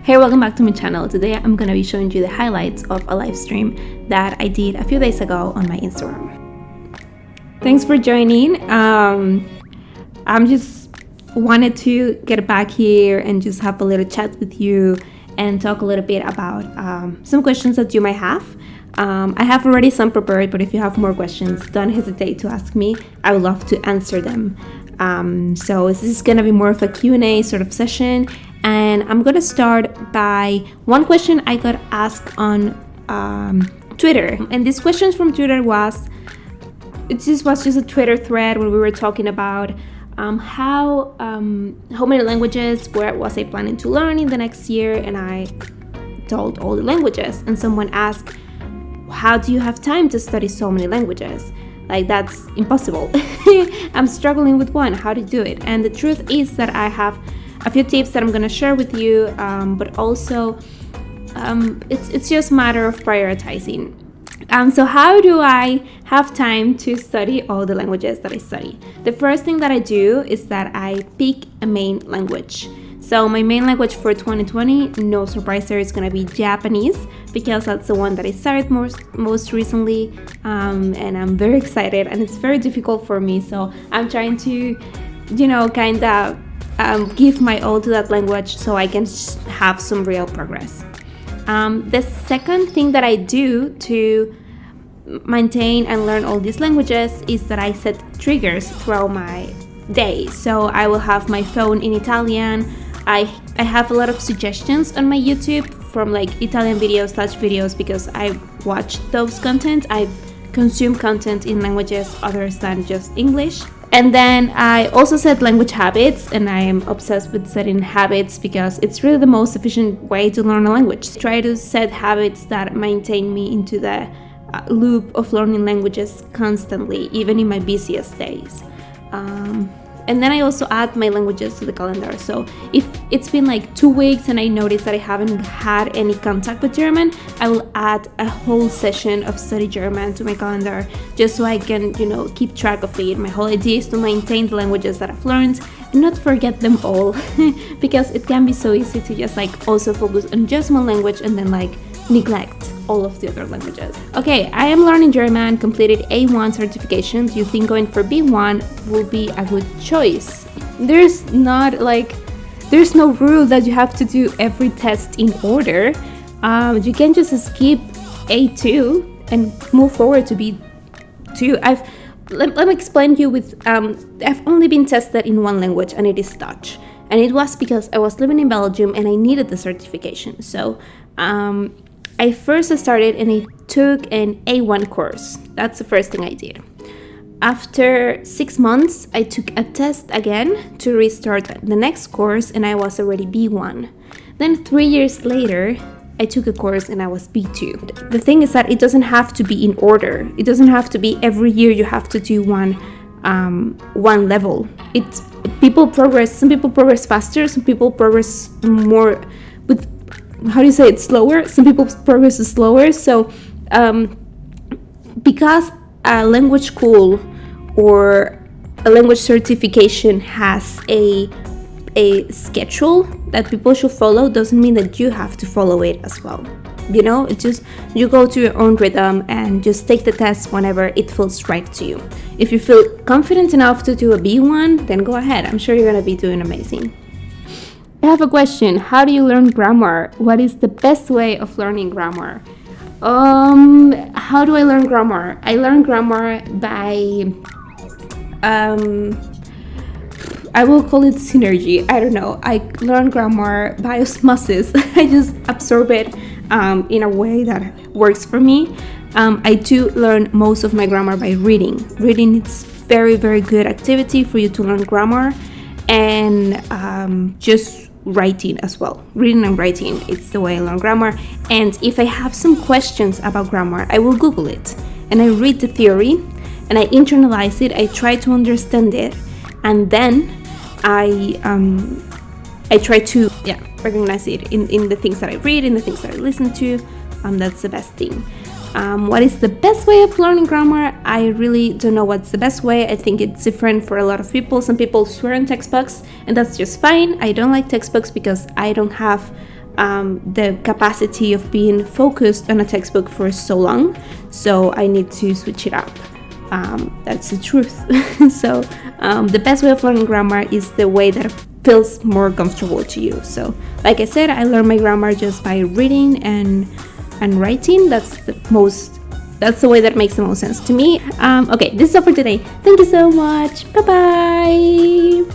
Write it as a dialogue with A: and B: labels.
A: Hey, welcome back to my channel. Today I'm gonna be showing you the highlights of a live stream that I did a few days ago on my Instagram. Thanks for joining. I'm just wanted to get back here and just have a little chat with you and talk a little bit about some questions that you might have. I have already some prepared, but if you have more questions, don't hesitate to ask me. I would love to answer them. So this is gonna be more of a Q&A sort of session, and I'm gonna start by one question I got asked on Twitter. And this question from Twitter was just a Twitter thread when we were talking about how many languages was I planning to learn in the next year, and I told all the languages. And someone asked, how do you have time to study so many languages? Like, that's impossible. I'm struggling with one, how to do it. And the truth is that I have a few tips that I'm gonna share with you, but also it's just a matter of prioritizing. So how do I have time to study all the languages that I study? The first thing that I do is that I pick a main language. So my main language for 2020, no surprise there, is gonna be Japanese, because that's the one that I started most recently, and I'm very excited, and it's very difficult for me. So I'm trying to, kind of give my all to that language so I can have some real progress. The second thing that I do to maintain and learn all these languages is that I set triggers throughout my day. So I will have my phone in Italian. I have a lot of suggestions on my YouTube from like Italian videos because I watch those content. I consume content in languages others than just English. And then I also set language habits, and I am obsessed with setting habits because it's really the most efficient way to learn a language. Try to set habits that maintain me into the loop of learning languages constantly, even in my busiest days. And then I also add my languages to the calendar. So if it's been like 2 weeks and I notice that I haven't had any contact with German, I will add a whole session of study German to my calendar, just so I can, keep track of it. My whole idea is to maintain the languages that I've learned and not forget them all, because it can be so easy to just also focus on just one language and then neglect all of the other languages. Okay, I am learning German, completed A1 certification. Do you think going for B1 will be a good choice? There's no rule that you have to do every test in order. You can just skip A2 and move forward to B2. Let me explain to you I've only been tested in one language, and it is Dutch. And it was because I was living in Belgium and I needed the certification. So I first started and I took an A1 course. That's the first thing I did. After 6 months, I took a test again to restart the next course, and I was already B1. Then 3 years later, I took a course and I was B2. The thing is that it doesn't have to be in order. It doesn't have to be every year you have to do one level. People progress. Some people progress faster. Some people progress more with, slower. Some people's progress is slower. So because a language school or a language certification has a schedule that people should follow, doesn't mean that you have to follow it as well. It's just, you go to your own rhythm and just take the test whenever it feels right to you. If you feel confident enough to do a B1, then go ahead. I'm sure you're gonna be doing amazing. I have a question. How do you learn grammar? What is the best way of learning grammar? How do I learn grammar? I learn grammar by I will call it synergy. I don't know. I learn grammar by osmosis. I just absorb it in a way that works for me. I do learn most of my grammar by reading. Reading is very, very good activity for you to learn grammar, and just writing as well. Reading and writing, it's the way I learn grammar. And if I have some questions about grammar, I will Google it and I read the theory and I internalize it. I try to understand it, and then I try to recognize it in the things that I read, in the things that I listen to. That's the best thing. What is the best way of learning grammar? I really don't know what's the best way. I think it's different for a lot of people. Some people swear in textbooks, and that's just fine. I don't like textbooks because I don't have the capacity of being focused on a textbook for so long, so I need to switch it up. That's the truth. So the best way of learning grammar is the way that feels more comfortable to you. So like I said, I learned my grammar just by reading and writing. That's the way that makes the most sense to me. Okay, this is all for today. Thank you so much. Bye bye.